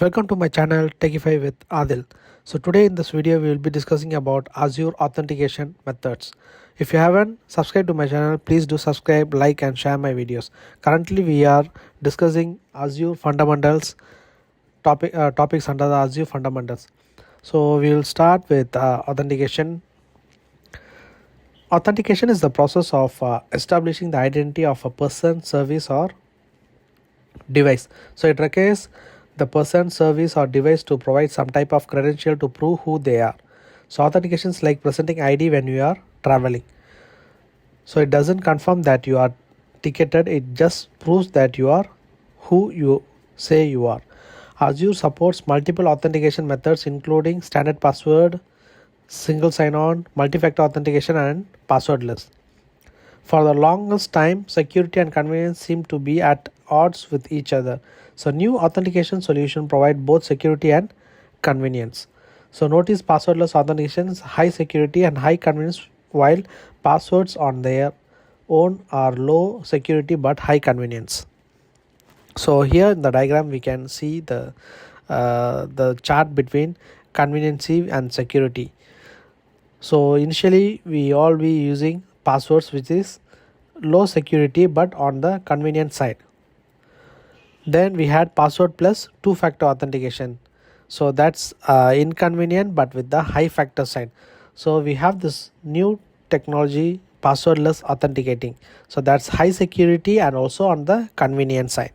Welcome to my channel Techify with Adil. So today in this video we will be discussing about Azure Authentication Methods. If you haven't subscribed to my channel, please do subscribe, like and share my videos. Currently we are discussing Azure Fundamentals topics under the Azure Fundamentals. So we will start with authentication. Authentication is the process of establishing the identity of a person, service or device. So it requires the person, service or device to provide some type of credential to prove who they are. So authentication is like presenting ID when you are traveling. So it doesn't confirm that you are ticketed, it just proves that you are who you say you are. Azure supports multiple authentication methods including standard password, single sign-on, multi-factor authentication and passwordless. For the longest time, security and convenience seem to be at odds with each other. So new authentication solutions provide both security and convenience. So notice passwordless authentication is high security and high convenience, while passwords on their own are low security but high convenience. So here in the diagram we can see the chart between conveniency and security. So initially we all be using passwords which is low security but on the convenient side. Then we had password plus two-factor authentication. So that's inconvenient but with the high factor side. So we have this new technology, passwordless authenticating. So that's high security and also on the convenient side.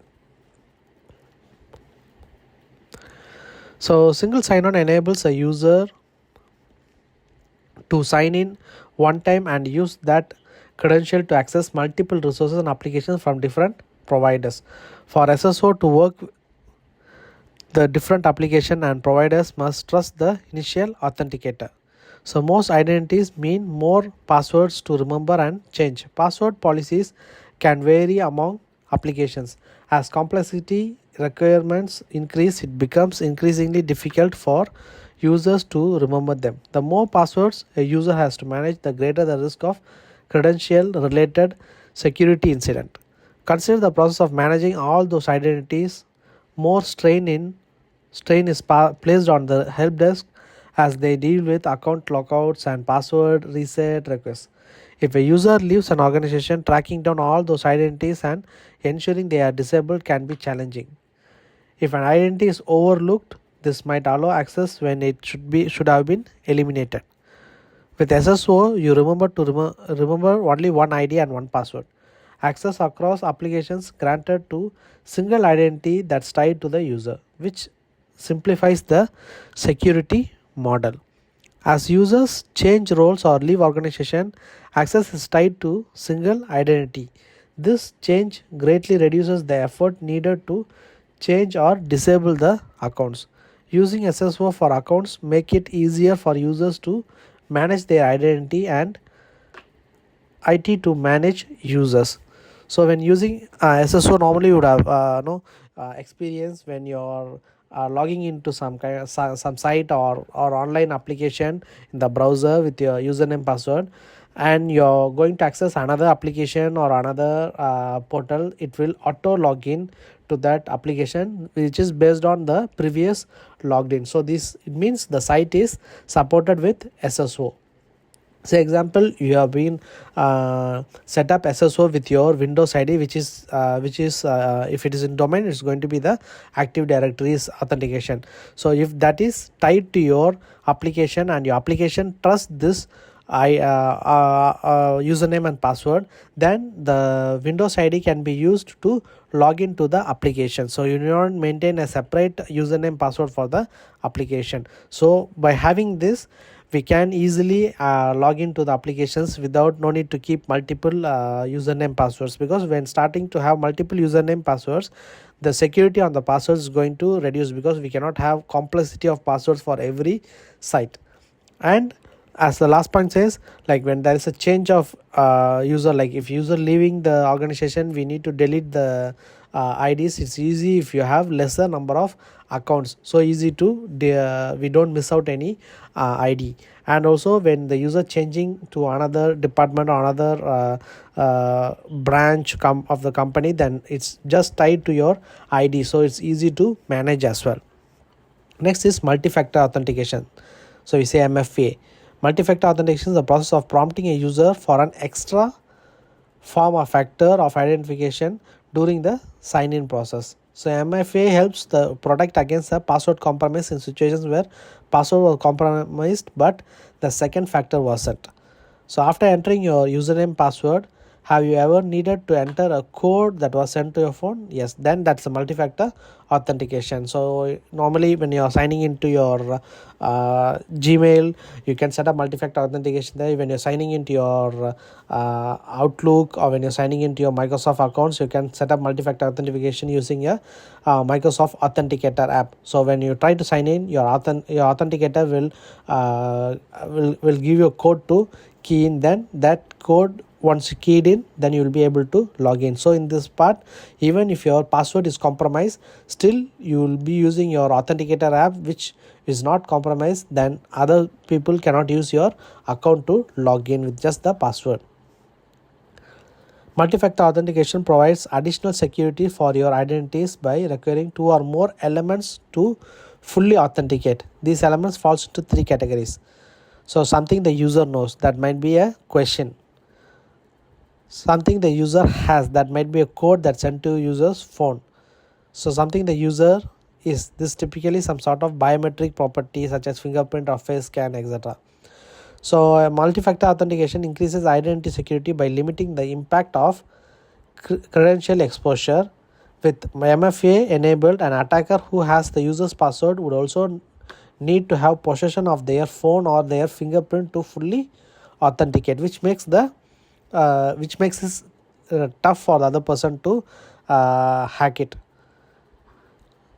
So single sign-on enables a user to sign in one time and use that credential to access multiple resources and applications from different providers. For SSO to work, the different application and providers must trust the initial authenticator. So most identities mean more passwords to remember and change. Password policies can vary among applications. As complexity requirements increase, it becomes increasingly difficult for users to remember them. The more passwords a user has to manage, the greater the risk of credential related security incident. Consider the process of managing all those identities. More strain is placed on the help desk as they deal with account lockouts and password reset requests. If a user leaves an organization, tracking down all those identities and ensuring they are disabled can be challenging. If an identity is overlooked, this might allow access when it should have been eliminated. With SSO, you remember only one ID and one password. Access across applications granted to single identity that's tied to the user, which simplifies the security model. As users change roles or leave organization, access is tied to single identity. This change greatly reduces the effort needed to change or disable the accounts. Using SSO for accounts make it easier for users to manage their identity and IT to manage users. So when using SSO, normally you would have experience when you're logging into some site or online application in the browser with your username password, and you're going to access another application or another portal, it will auto login to that application which is based on the previous logged in. So it means the site is supported with SSO. Say example, you have been set up SSO with your Windows ID, which is if it is in domain, it's going to be the Active Directory's authentication. So if that is tied to your application and your application trusts this username and password, then the Windows ID can be used to log into the application. So you do not maintain a separate username password for the application. So by having this, we can easily log into the applications without no need to keep multiple username passwords, because when starting to have multiple username passwords, the security on the passwords is going to reduce, because we cannot have complexity of passwords for every site. And as the last point says, like when there is a change of user, like if user leaving the organization, we need to delete the IDs. It's easy if you have lesser number of accounts, so easy to we don't miss out any ID. And also when the user changing to another department or another branch of the company, then it's just tied to your ID, so it's easy to manage as well. Next is multi-factor authentication. So we say MFA. Multi-factor authentication is the process of prompting a user for an extra form or factor of identification during the sign-in process. So MFA helps the protect against the password compromise in situations where password was compromised but the second factor wasn't. So after entering your username password, have you ever needed to enter a code that was sent to your phone? Yes, then that's a multi-factor authentication. So normally when you're signing into your Gmail, you can set up multi-factor authentication there. When you're signing into your Outlook, or when you're signing into your Microsoft accounts, you can set up multi-factor authentication using a Microsoft Authenticator app. So when you try to sign in, your Authenticator will give you a code to key in. Then that code, once keyed in, then you will be able to log in. So in this part, even if your password is compromised, still you will be using your Authenticator app, which is not compromised. Then other people cannot use your account to log in with just the password. Multi-factor authentication provides additional security for your identities by requiring two or more elements to fully authenticate. These elements fall into three categories. So something the user knows, that might be a question. Something the user has, that might be a code that's sent to user's phone. So something the user is, this typically some sort of biometric property such as fingerprint or face scan, etc. So multi-factor authentication increases identity security by limiting the impact of credential exposure. With MFA enabled, an attacker who has the user's password would also need to have possession of their phone or their fingerprint to fully authenticate, which makes it tough for the other person to hack it.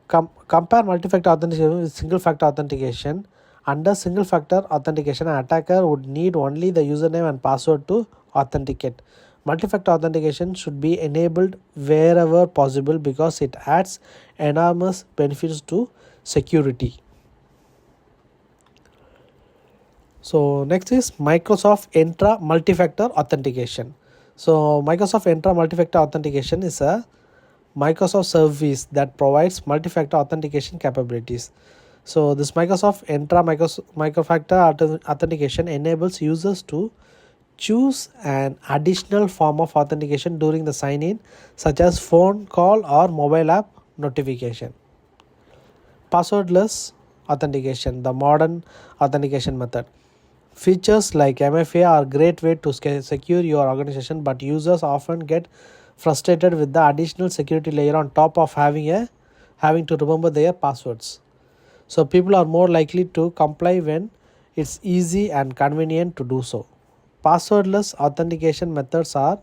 Compare multi-factor authentication with single-factor authentication. Under single-factor authentication, an attacker would need only the username and password to authenticate. Multi-factor authentication should be enabled wherever possible because it adds enormous benefits to security. So next is Microsoft Entra Multi-Factor Authentication. So Microsoft Entra Multi-Factor Authentication is a Microsoft service that provides multi-factor authentication capabilities. So this Microsoft Entra Multi-Factor Authentication enables users to choose an additional form of authentication during the sign-in, such as phone call or mobile app notification. Passwordless authentication, the modern authentication method. Features like MFA are a great way to secure your organization, but users often get frustrated with the additional security layer on top of having to remember their passwords. So people are more likely to comply when it's easy and convenient to do so. Passwordless authentication methods are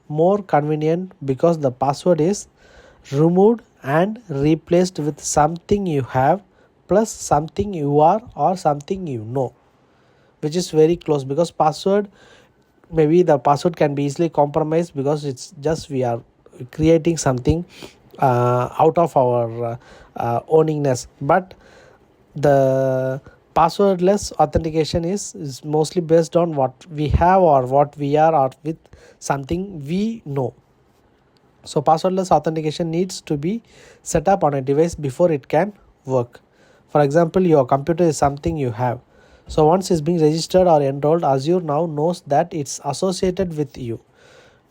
more convenient because the password is removed and replaced with something you have plus something you are or something you know, which is very close, because maybe the password can be easily compromised because it's just we are creating something out of our owningness. But the passwordless authentication is mostly based on what we have or what we are or with something we know. So passwordless authentication needs to be set up on a device before it can work. For example, your computer is something you have. So once it's being registered or enrolled, Azure now knows that it's associated with you.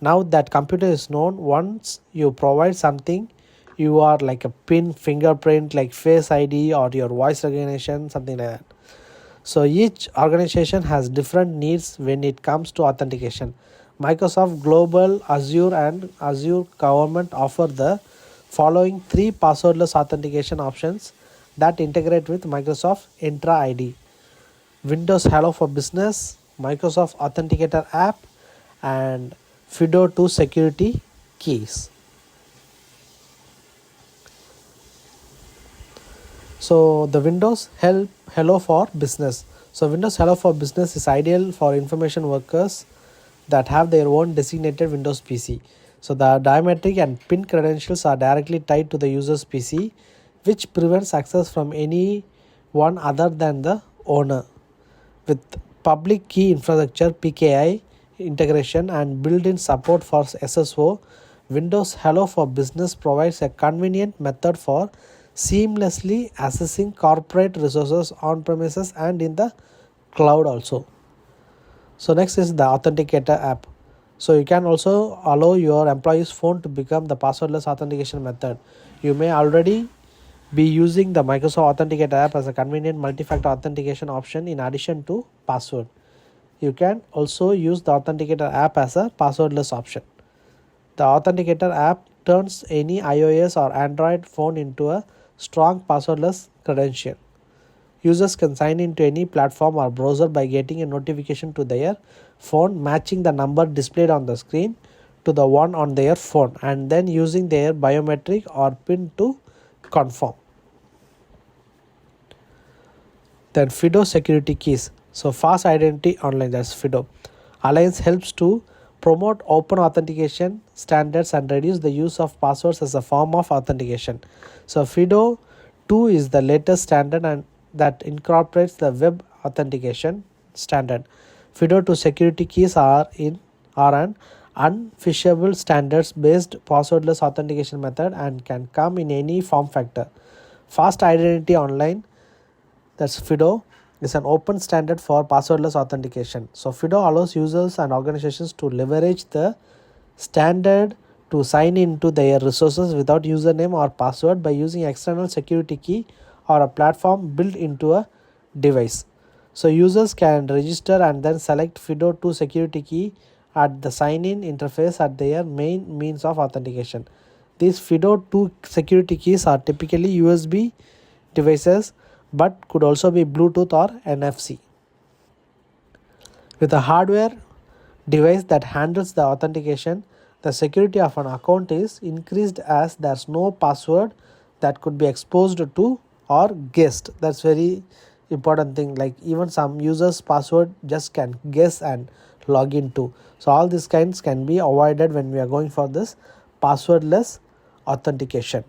Now that computer is known, once you provide something, you are like a PIN, fingerprint, like Face ID or your voice recognition, something like that. So each organization has different needs when it comes to authentication. Microsoft Global, Azure and Azure Government offer the following three passwordless authentication options that integrate with Microsoft Entra ID. Windows Hello for Business, Microsoft Authenticator app, and FIDO2 security keys. So the Windows Hello for Business. So Windows Hello for Business is ideal for information workers that have their own designated Windows PC. So the biometric and PIN credentials are directly tied to the user's PC, which prevents access from anyone other than the owner. With public key infrastructure (PKI) integration and built-in support for SSO, Windows Hello for Business provides a convenient method for seamlessly accessing corporate resources on premises and in the cloud also. So next is the Authenticator app. So you can also allow your employee's phone to become the passwordless authentication method. You may already be using the Microsoft Authenticator app as a convenient multi-factor authentication option in addition to password. You can also use the Authenticator app as a passwordless option. The Authenticator app turns any iOS or Android phone into a strong passwordless credential. Users can sign into any platform or browser by getting a notification to their phone matching the number displayed on the screen to the one on their phone, and then using their biometric or PIN to confirm. Then FIDO security keys. So fast identity online, that's FIDO. Alliance helps to promote open authentication standards and reduce the use of passwords as a form of authentication. So FIDO 2 is the latest standard and that incorporates the web authentication standard. FIDO 2 security keys are an unphishable standards based passwordless authentication method and can come in any form factor. Fast identity online, that's FIDO, is an open standard for passwordless authentication. So FIDO allows users and organizations to leverage the standard to sign into their resources without username or password by using external security key or a platform built into a device. So users can register and then select FIDO 2 security key at the sign-in interface at their main means of authentication. These FIDO 2 security keys are typically USB devices but could also be Bluetooth or NFC. With a hardware device that handles the authentication, the security of an account is increased as there's no password that could be exposed to or guessed. That's very important thing, like even some users password just can guess and log into. So all these kinds can be avoided when we are going for this passwordless authentication.